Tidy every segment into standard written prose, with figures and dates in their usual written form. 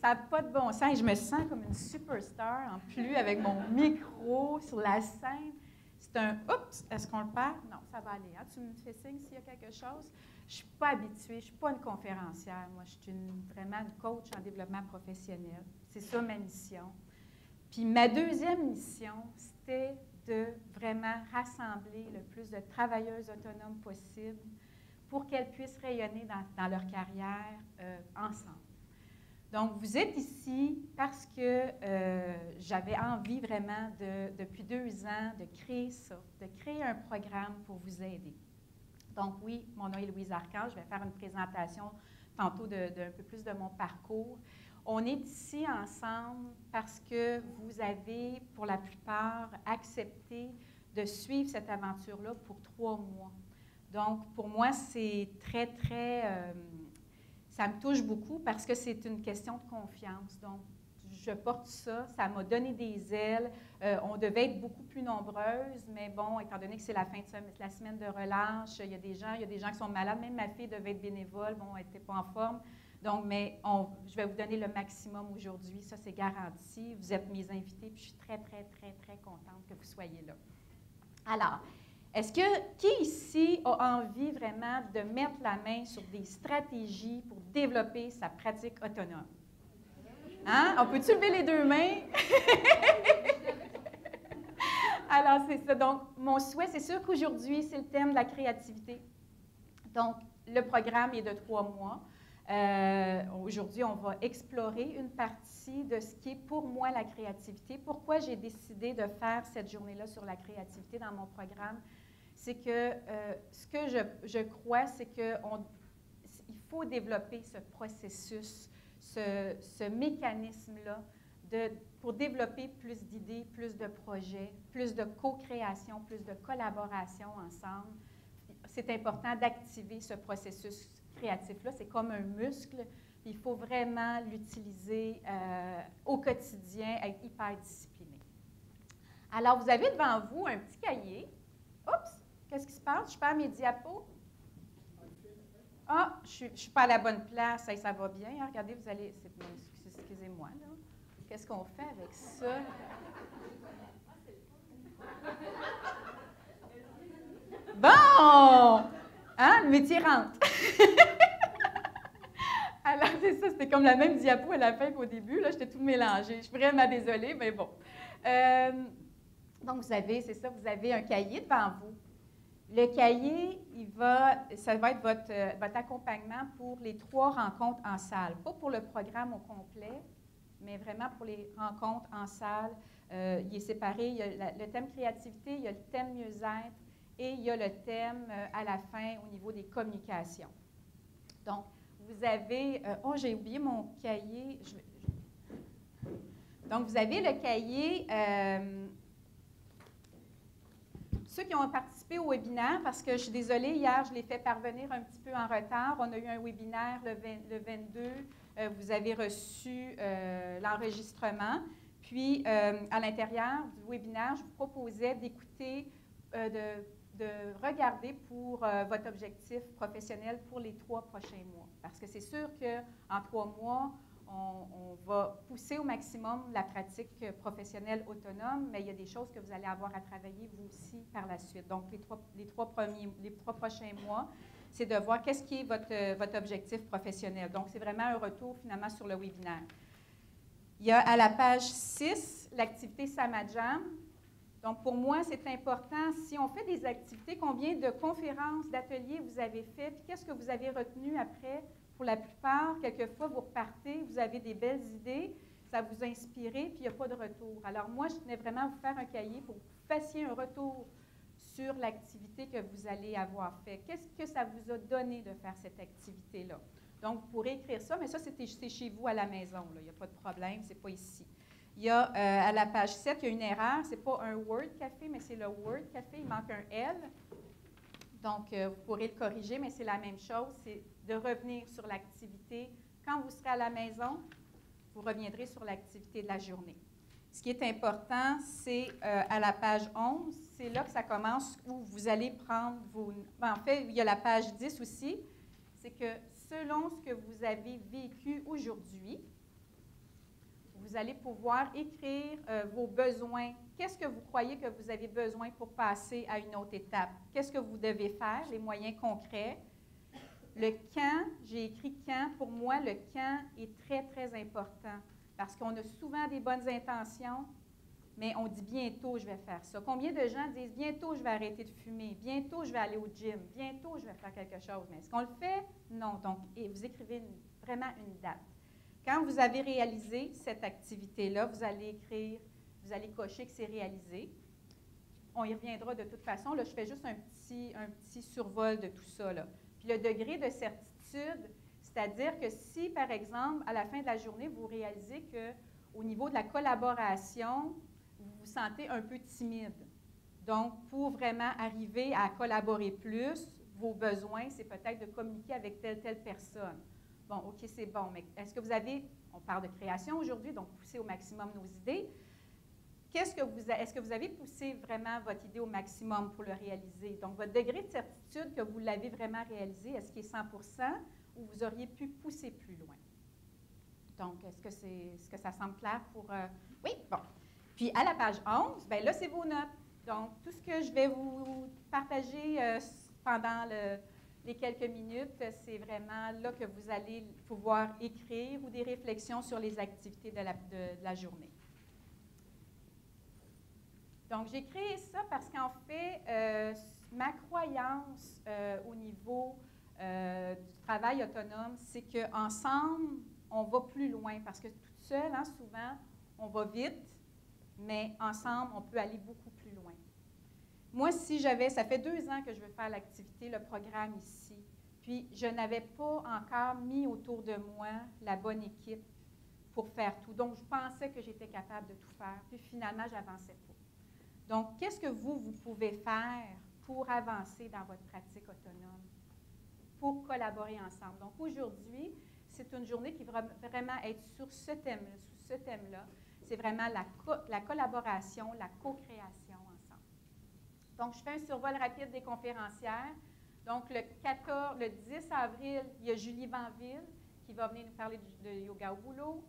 ça n'a pas de bon sens. Et je me sens comme une superstar en plus avec mon micro sur la scène. C'est un « oups, est-ce qu'on le perd? » Non, ça va aller. Hein? Tu me fais signe s'il y a quelque chose. Je ne suis pas habituée, je ne suis pas une conférencière. Moi, je suis vraiment une coach en développement professionnel. C'est ça ma mission. Puis ma deuxième mission, c'était de vraiment rassembler le plus de travailleuses autonomes possible pour qu'elles puissent rayonner dans leur carrière ensemble. Donc, vous êtes ici parce que j'avais envie vraiment, depuis 2 ans, de créer ça, de créer un programme pour vous aider. Donc, oui, mon nom est Louise Arcand. Je vais faire une présentation tantôt d'un peu plus de mon parcours. On est ici ensemble parce que vous avez, pour la plupart, accepté de suivre cette aventure-là pour 3 mois. Donc, pour moi, c'est très, très... ça me touche beaucoup parce que c'est une question de confiance. Donc, je porte ça, ça m'a donné des ailes. On devait être beaucoup plus nombreuses, mais bon, étant donné que c'est la fin de la semaine de relâche, il y a des gens qui sont malades. Même ma fille devait être bénévole, bon, elle n'était pas en forme. Donc, mais je vais vous donner le maximum aujourd'hui, ça c'est garanti. Vous êtes mes invités, puis je suis très, très, très, très contente que vous soyez là. Alors, qui ici a envie vraiment de mettre la main sur des stratégies pour développer sa pratique autonome? Hein? On peut-tu lever les 2 mains? Alors, c'est ça. Donc, mon souhait, c'est sûr qu'aujourd'hui, c'est le thème de la créativité. Donc, le programme est de 3 mois. Aujourd'hui, on va explorer une partie de ce qui est pour moi la créativité. Pourquoi j'ai décidé de faire cette journée-là sur la créativité dans mon programme? C'est que ce que je crois, c'est qu'il faut développer ce processus, ce mécanisme-là pour développer plus d'idées, plus de projets, plus de co-création, plus de collaboration ensemble. C'est important d'activer ce processus créatif-là. C'est comme un muscle. Puis il faut vraiment l'utiliser au quotidien, être hyper discipliné. Alors, vous avez devant vous un petit cahier. Oups! Qu'est-ce qui se passe? Je perds mes diapos. Ah, je ne suis pas à la bonne place. Ça va bien. Hein? Regardez, vous allez... Excusez-moi, là. Qu'est-ce qu'on fait avec ça? Bon! Hein? Le métier rentre. Alors, c'est ça. C'était comme la même diapo à la fin qu'au début. Là, j'étais tout mélangée. Je suis vraiment désolée, mais bon. Donc, c'est ça, vous avez un cahier devant vous. Le cahier, ça va être votre accompagnement pour les 3 rencontres en salle. Pas pour le programme au complet, mais vraiment pour les rencontres en salle. Il est séparé. Il y a le thème créativité, il y a le thème mieux-être et il y a le thème à la fin au niveau des communications. Donc, vous avez... j'ai oublié mon cahier. Donc, vous avez le cahier... Ceux qui ont participé au webinaire, parce que je suis désolée, hier, je l'ai fait parvenir un petit peu en retard. On a eu un webinaire le 22. Vous avez reçu l'enregistrement. Puis, à l'intérieur du webinaire, je vous proposais d'écouter, de regarder pour votre objectif professionnel pour les 3 prochains mois. Parce que c'est sûr qu'en 3 mois, on va pousser au maximum la pratique professionnelle autonome, mais il y a des choses que vous allez avoir à travailler vous aussi par la suite. Donc, les trois prochains mois, c'est de voir qu'est-ce qui est votre objectif professionnel. Donc, c'est vraiment un retour finalement sur le webinaire. Il y a à la page 6, l'activité Samajam. Donc, pour moi, c'est important. Si on fait des activités, combien de conférences, d'ateliers vous avez fait, puis qu'est-ce que vous avez retenu après? Pour la plupart, quelquefois, vous repartez, vous avez des belles idées, ça vous a inspiré, puis il n'y a pas de retour. Alors, moi, je tenais vraiment à vous faire un cahier pour que vous fassiez un retour sur l'activité que vous allez avoir fait. Qu'est-ce que ça vous a donné de faire cette activité-là? Donc, vous pourrez écrire ça, mais ça, c'est chez vous à la maison. Là. Il n'y a pas de problème, ce n'est pas ici. Il y a, à la page 7, il y a une erreur. Ce n'est pas un Word Café, mais c'est le Word Café. Il manque un L. Donc, vous pourrez le corriger, mais c'est la même chose. C'est de revenir sur l'activité. Quand vous serez à la maison, vous reviendrez sur l'activité de la journée. Ce qui est important, c'est à la page 11, c'est là que ça commence, où vous allez prendre vos... Ben, en fait, il y a la page 10 aussi. C'est que selon ce que vous avez vécu aujourd'hui, vous allez pouvoir écrire vos besoins. Qu'est-ce que vous croyez que vous avez besoin pour passer à une autre étape? Qu'est-ce que vous devez faire, les moyens concrets? Le quand, j'ai écrit quand. Pour moi, le quand est très, très important parce qu'on a souvent des bonnes intentions, mais on dit bientôt, je vais faire ça. Combien de gens disent bientôt, je vais arrêter de fumer, bientôt, je vais aller au gym, bientôt, je vais faire quelque chose. Mais est-ce qu'on le fait? Non. Donc, vous écrivez vraiment une date. Quand vous avez réalisé cette activité-là, vous allez écrire, vous allez cocher que c'est réalisé. On y reviendra de toute façon. Là, je fais juste un petit survol de tout ça, là. Puis le degré de certitude, c'est-à-dire que si, par exemple, à la fin de la journée, vous réalisez qu'au niveau de la collaboration, vous vous sentez un peu timide. Donc, pour vraiment arriver à collaborer plus, vos besoins, c'est peut-être de communiquer avec telle personne. Bon, OK, c'est bon, mais est-ce que vous avez, on parle de création aujourd'hui, donc pousser au maximum nos idées. Est-ce que vous avez poussé vraiment votre idée au maximum pour le réaliser? Donc, votre degré de certitude que vous l'avez vraiment réalisé, est-ce qu'il est 100 ou vous auriez pu pousser plus loin? Donc, est-ce que ça semble clair pour… Oui, bon. Puis, à la page 11, bien là, c'est vos notes. Donc, tout ce que je vais vous partager pendant les quelques minutes, c'est vraiment là que vous allez pouvoir écrire ou des réflexions sur les activités de la journée. Donc, j'ai créé ça parce qu'en fait, ma croyance au niveau du travail autonome, c'est qu'ensemble, on va plus loin. Parce que toute seule, hein, souvent, on va vite, mais ensemble, on peut aller beaucoup plus loin. Moi, ça fait 2 ans que je veux faire l'activité, le programme ici. Puis, je n'avais pas encore mis autour de moi la bonne équipe pour faire tout. Donc, je pensais que j'étais capable de tout faire. Puis, finalement, je n'avançais pas. Donc, qu'est-ce que vous pouvez faire pour avancer dans votre pratique autonome, pour collaborer ensemble? Donc, aujourd'hui, c'est une journée qui va vraiment être sur ce thème-là. C'est vraiment la collaboration, la co-création ensemble. Donc, je fais un survol rapide des conférencières. Donc, le 10 avril, il y a Julie Banville qui va venir nous parler de yoga au boulot.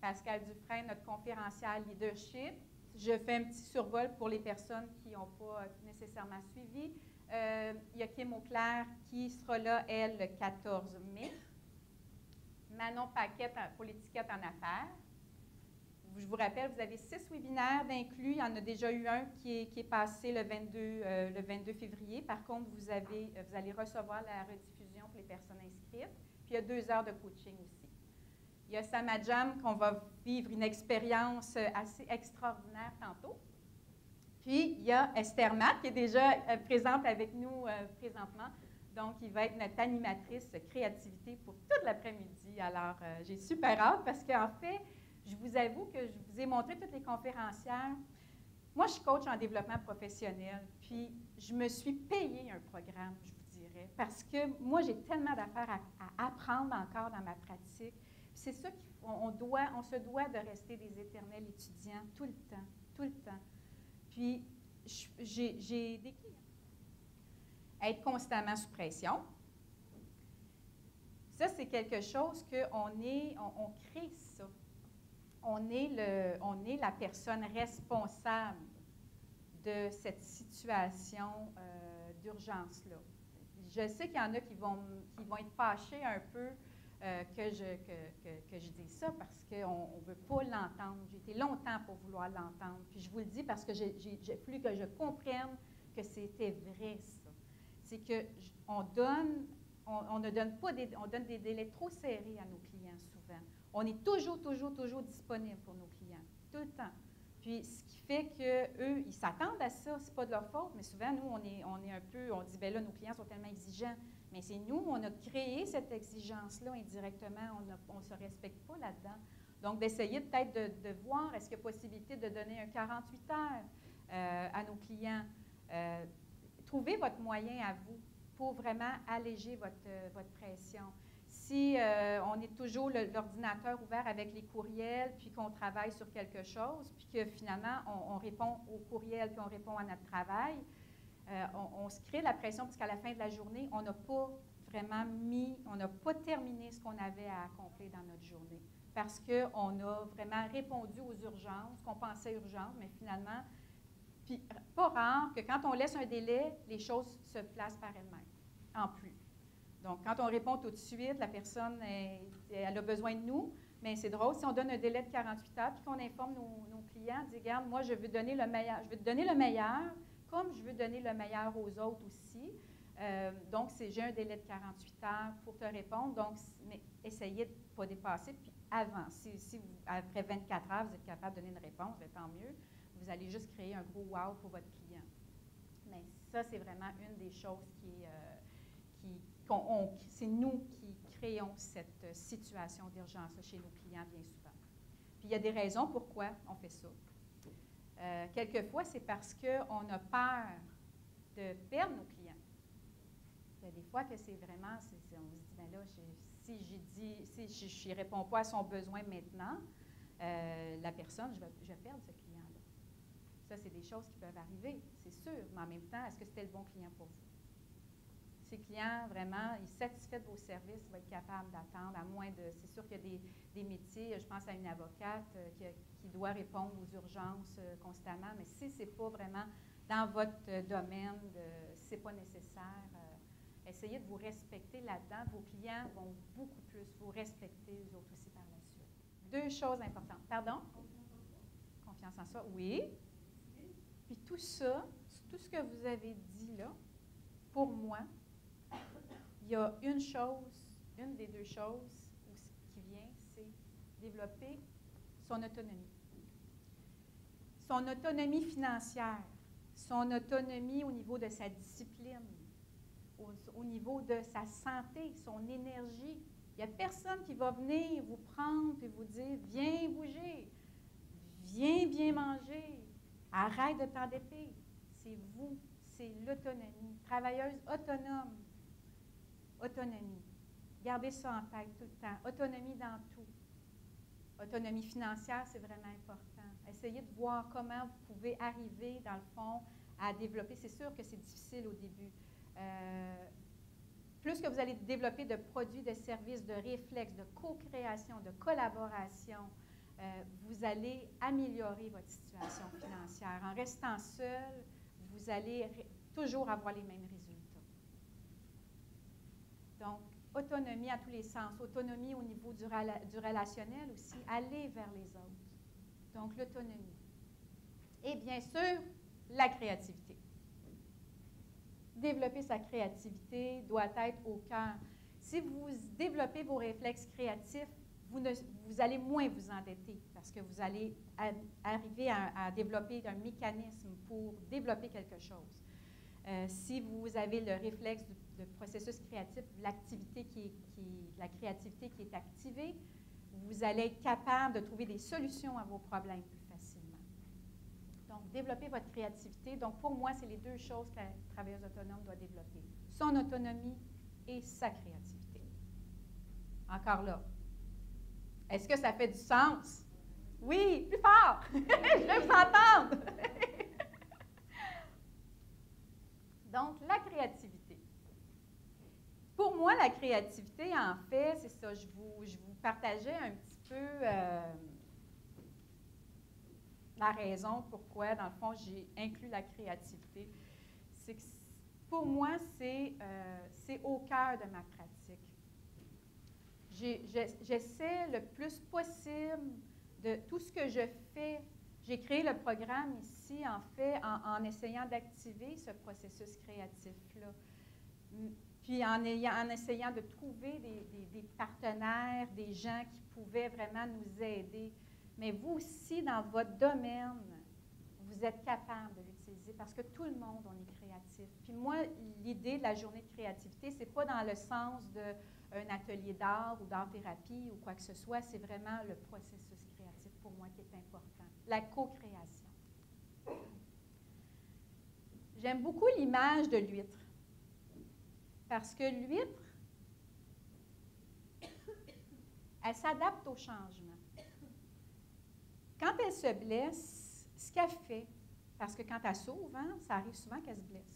Pascal Dufresne, notre conférencière leadership. Je fais un petit survol pour les personnes qui n'ont pas nécessairement suivi. Il y a Kim Auclair qui sera là, elle, le 14 mai. Manon Paquette pour l'étiquette en affaires. Je vous rappelle, vous avez 6 webinaires d'inclus. Il y en a déjà eu un qui est passé le 22 février. Par contre, vous allez recevoir la rediffusion pour les personnes inscrites. Puis, il y a 2 heures de coaching aussi. Il y a Samajam qu'on va vivre une expérience assez extraordinaire tantôt. Puis, il y a Esther Matt qui est déjà présente avec nous présentement. Donc, il va être notre animatrice créativité pour toute l'après-midi. Alors, j'ai super hâte parce qu'en fait, je vous avoue que je vous ai montré toutes les conférencières. Moi, je suis coach en développement professionnel. Puis, je me suis payé un programme, je vous dirais, parce que moi, j'ai tellement d'affaires à apprendre encore dans ma pratique. C'est ça qu'on se doit de rester des éternels étudiants tout le temps, tout le temps. Puis, j'ai des clients. Être constamment sous pression. Ça, c'est quelque chose on crée ça. On est la personne responsable de cette situation d'urgence-là. Je sais qu'il y en a qui vont être fâchés un peu que je dise ça parce qu'on ne veut pas l'entendre. J'ai été longtemps pour vouloir l'entendre. Puis je vous le dis parce que j'ai voulu que je comprenne que c'était vrai, ça. C'est qu'on donne des délais trop serrés à nos clients souvent. On est toujours disponible pour nos clients, tout le temps. Puis, ce qui fait qu'eux, ils s'attendent à ça, c'est pas de leur faute, mais souvent, nous, on est un peu, on dit, bien là, nos clients sont tellement exigeants. Mais c'est nous, on a créé cette exigence-là indirectement, on ne se respecte pas là-dedans. Donc, d'essayer peut-être de voir, est-ce qu'il y a possibilité de donner un 48 heures à nos clients. Trouvez votre moyen à vous pour vraiment alléger votre pression. Si on est toujours l'ordinateur ouvert avec les courriels, puis qu'on travaille sur quelque chose, puis que finalement, on répond aux courriels, puis on répond à notre travail, on se crée la pression parce qu'à la fin de la journée, on n'a pas vraiment on n'a pas terminé ce qu'on avait à accomplir dans notre journée. parce qu'on a vraiment répondu aux urgences, qu'on pensait urgentes, mais finalement, puis pas rare que quand on laisse un délai, les choses se placent par elles-mêmes, en plus. Donc, quand on répond tout de suite, la personne, elle a besoin de nous, mais c'est drôle, si on donne un délai de 48 heures, puis qu'on informe nos clients, dit, regarde, moi, je veux donner le meilleur, je veux te donner le meilleur, comme je veux donner le meilleur aux autres aussi. Donc, j'ai un délai de 48 heures pour te répondre, donc, mais essayez de ne pas dépasser, puis avant, si vous, après 24 heures, vous êtes capable de donner une réponse, bien, tant mieux, vous allez juste créer un gros « wow » pour votre client. Mais ça, c'est vraiment une des choses c'est nous qui créons cette situation d'urgence chez nos clients bien souvent. Puis il y a des raisons pourquoi on fait ça. Quelquefois, c'est parce qu'on a peur de perdre nos clients. Il y a des fois que c'est vraiment, on se dit, bien là, si je ne réponds pas à son besoin maintenant, la personne, je vais perdre ce client-là. Ça, c'est des choses qui peuvent arriver, c'est sûr, mais en même temps, est-ce que c'était le bon client pour vous? Ces clients, vraiment, ils sont satisfaits de vos services, ils vont être capables d'attendre, à moins de... C'est sûr qu'il y a des métiers, je pense à une avocate qui doit répondre aux urgences constamment, mais si ce n'est pas vraiment dans votre domaine, ce n'est pas nécessaire, essayez de vous respecter là-dedans. Vos clients vont beaucoup plus vous respecter, eux autres aussi, par la suite. Deux choses importantes. Pardon? Confiance en soi, oui. Puis tout ça, tout ce que vous avez dit là, pour moi, il y a une des deux choses qui vient, c'est développer son autonomie. Son autonomie financière, son autonomie au niveau de sa discipline, au niveau de sa santé, son énergie. Il n'y a personne qui va venir vous prendre et vous dire « Viens bouger, viens bien manger, arrête de t'endetter. » C'est vous, c'est l'autonomie. Travailleuse autonome. Autonomie. Gardez ça en tête tout le temps. Autonomie dans tout. Autonomie financière, c'est vraiment important. Essayez de voir comment vous pouvez arriver, dans le fond, à développer. C'est sûr que c'est difficile au début. Plus que vous allez développer de produits, de services, de réflexes, de co-création, de collaboration, vous allez améliorer votre situation financière. En restant seul, vous allez toujours avoir les mêmes résultats. Donc, autonomie à tous les sens. Autonomie au niveau du relationnel aussi. Aller vers les autres. Donc, l'autonomie. Et bien sûr, la créativité. Développer sa créativité doit être au cœur. Si vous développez vos réflexes créatifs, vous allez moins vous endetter parce que vous allez arriver à développer un mécanisme pour développer quelque chose. Si vous avez le réflexe du processus créatif, l'activité la créativité qui est activée, vous allez être capable de trouver des solutions à vos problèmes plus facilement. Donc, développer votre créativité. Donc, pour moi, c'est les deux choses que la travailleuse autonome doit développer. Son autonomie et sa créativité. Encore là. Est-ce que ça fait du sens? Oui, plus fort! Je veux vous entendre! Donc, la créativité. Pour moi, la créativité, en fait, c'est ça, je vous partageais un petit peu la raison pourquoi, dans le fond, j'ai inclus la créativité. C'est que pour moi, c'est au cœur de ma pratique. J'essaie le plus possible de tout ce que je fais. J'ai créé le programme ici, en fait, en essayant d'activer ce processus créatif-là. Puis en essayant de trouver des partenaires, des gens qui pouvaient vraiment nous aider. Mais vous aussi, dans votre domaine, vous êtes capable de l'utiliser parce que tout le monde, on est créatif. Puis moi, l'idée de la journée de créativité, ce n'est pas dans le sens d'un atelier d'art ou d'art-thérapie ou quoi que ce soit, c'est vraiment le processus créatif pour moi qui est important. La co-création. J'aime beaucoup l'image de l'huître. Parce que l'huître, elle s'adapte au changement. Quand elle se blesse, ce qu'elle fait, parce que quand elle sauve, hein, ça arrive souvent qu'elle se blesse.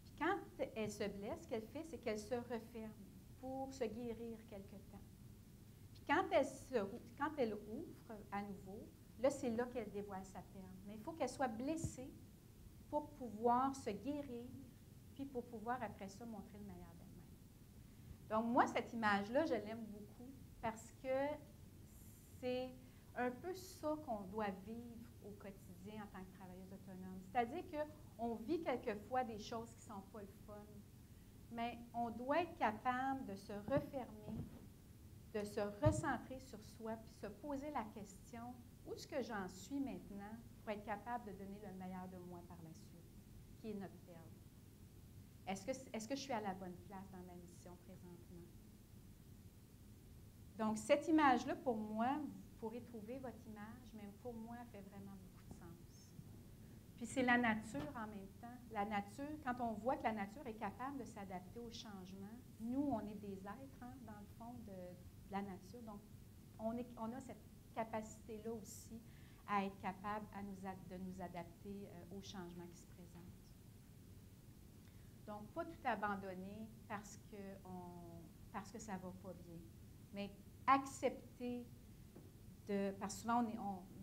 Puis quand elle se blesse, ce qu'elle fait, c'est qu'elle se referme pour se guérir quelque temps. Puis quand elle ouvre à nouveau, là, c'est là qu'elle dévoile sa peine. Mais il faut qu'elle soit blessée pour pouvoir se guérir, puis pour pouvoir, après ça, montrer le meilleur d'elle-même. Donc, moi, cette image-là, je l'aime beaucoup parce que c'est un peu ça qu'on doit vivre au quotidien en tant que travailleuse autonome. C'est-à-dire qu'on vit quelquefois des choses qui ne sont pas le fun, mais on doit être capable de se refermer, de se recentrer sur soi, puis se poser la question, où est-ce que j'en suis maintenant pour être capable de donner le meilleur de moi par la suite, qui est notre perle? Est-ce que je suis à la bonne place dans ma mission présentement? Donc, cette image-là, pour moi, vous pourrez trouver votre image, mais pour moi, elle fait vraiment beaucoup de sens. Puis c'est la nature en même temps. La nature, quand on voit que la nature est capable de s'adapter au changement, nous, on est des êtres, hein, dans le fond, de la nature. Donc, on a cette capacité-là aussi à être capable de nous adapter aux changements qui se présentent. Donc, pas tout abandonner parce que ça ne va pas bien, mais accepter parce que souvent,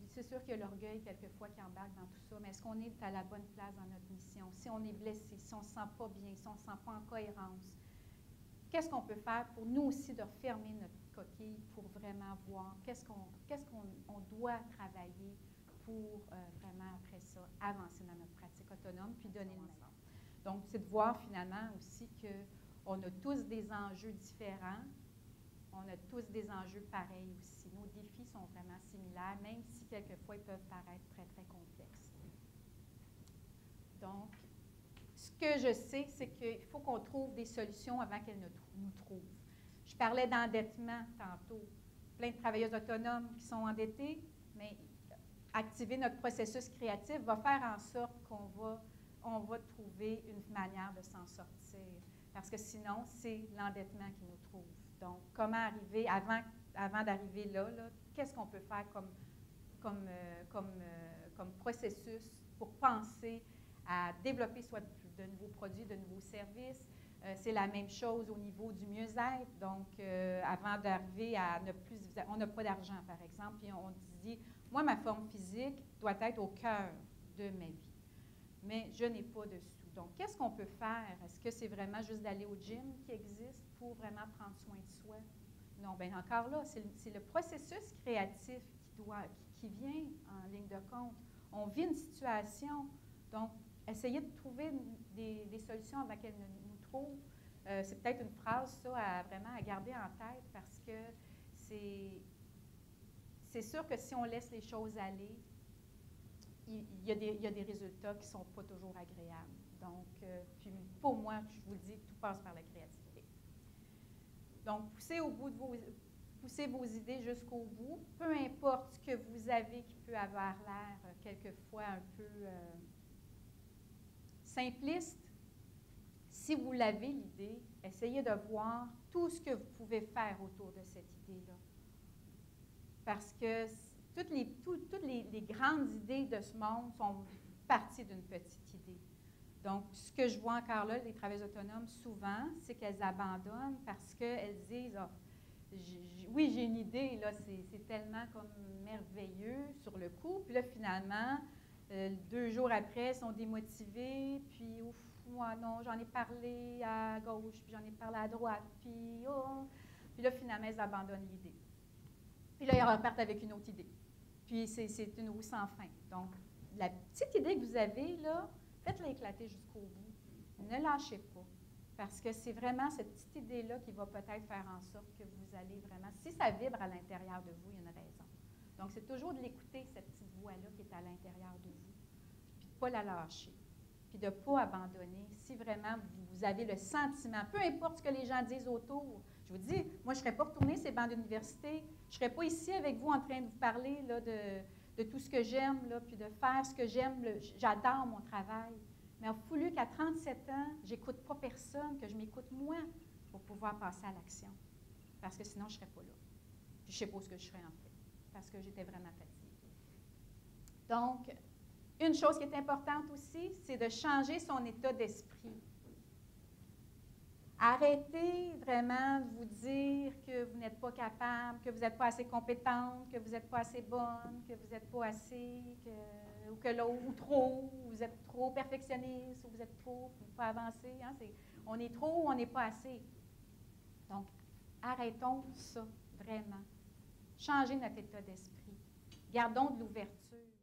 c'est sûr qu'il y a l'orgueil quelquefois qui embarque dans tout ça, mais est-ce qu'on est à la bonne place dans notre mission? Si on est blessé, si on ne se sent pas bien, si on ne se sent pas en cohérence, qu'est-ce qu'on peut faire pour nous aussi de refermer notre coquille pour vraiment voir qu'est-ce qu'on doit travailler pour vraiment, après ça, avancer dans notre pratique autonome puis donner le meilleur. Donc, c'est de voir finalement aussi qu'on a tous des enjeux différents. On a tous des enjeux pareils aussi. Nos défis sont vraiment similaires, même si quelquefois ils peuvent paraître très, très complexes. Donc, ce que je sais, c'est qu'il faut qu'on trouve des solutions avant qu'elles ne nous trouvent. Je parlais d'endettement tantôt. Plein de travailleuses autonomes qui sont endettées, mais activer notre processus créatif va faire en sorte qu'on va trouver une manière de s'en sortir. Parce que sinon, c'est l'endettement qui nous trouve. Donc, comment arriver, avant d'arriver là, qu'est-ce qu'on peut faire comme processus pour penser à développer soit de nouveaux produits, de nouveaux services. C'est la même chose au niveau du mieux-être. Donc, avant d'arriver à ne plus... On n'a pas d'argent, par exemple, puis on dit, moi, ma forme physique doit être au cœur de ma vie, mais je n'ai pas de sous. Donc, qu'est-ce qu'on peut faire? Est-ce que c'est vraiment juste d'aller au gym qui existe pour vraiment prendre soin de soi? Non, bien encore là, c'est le processus créatif qui vient en ligne de compte. On vit une situation, donc essayez de trouver des solutions avant qu'elles ne nous trouvent. C'est peut-être une phrase, ça, vraiment à garder en tête parce que c'est sûr que si on laisse les choses aller, il y a des résultats qui ne sont pas toujours agréables. Donc, puis pour moi, je vous le dis, tout passe par la créativité. Donc, poussez vos idées jusqu'au bout, peu importe ce que vous avez qui peut avoir l'air quelquefois un peu simpliste. Si vous l'avez, l'idée, essayez de voir tout ce que vous pouvez faire autour de cette idée-là. Parce que toutes les grandes idées de ce monde sont parties d'une petite idée. Donc, ce que je vois encore là, les travailleuses autonomes, souvent, c'est qu'elles abandonnent parce qu'elles disent oui, j'ai une idée, là, c'est tellement comme merveilleux sur le coup. Puis là, finalement, 2 jours après, elles sont démotivées, puis ouf, moi, non, j'en ai parlé à gauche, puis j'en ai parlé à droite, puis là, finalement, elles abandonnent l'idée. Puis là, ils repartent avec une autre idée. Puis c'est une roue sans fin. Donc, la petite idée que vous avez, là, faites-la éclater jusqu'au bout. Ne lâchez pas. Parce que c'est vraiment cette petite idée-là qui va peut-être faire en sorte que vous allez vraiment... Si ça vibre à l'intérieur de vous, il y a une raison. Donc, c'est toujours de l'écouter, cette petite voix-là qui est à l'intérieur de vous. Puis de ne pas la lâcher. Puis de ne pas abandonner. Si vraiment vous avez le sentiment, peu importe ce que les gens disent autour, je vous dis, moi, je ne serais pas retournée ces bancs d'université. Je ne serais pas ici avec vous en train de vous parler là, de tout ce que j'aime, là, puis de faire ce que j'aime. J'adore mon travail. Mais il a fallu qu'à 37 ans, je n'écoute pas personne, que je m'écoute moi pour pouvoir passer à l'action. Parce que sinon, je ne serais pas là. Puis je ne sais pas ce que je serais en fait, parce que j'étais vraiment fatiguée. Donc, une chose qui est importante aussi, c'est de changer son état d'esprit. Arrêtez vraiment de vous dire que vous n'êtes pas capable, que vous n'êtes pas assez compétente, que vous n'êtes pas assez bonne, que vous n'êtes pas assez, ou que l'autre, ou trop, ou vous êtes trop perfectionniste, ou vous êtes trop, pas avancé. Hein, on est trop ou on n'est pas assez. Donc, arrêtons ça, vraiment. Changez notre état d'esprit. Gardons de l'ouverture.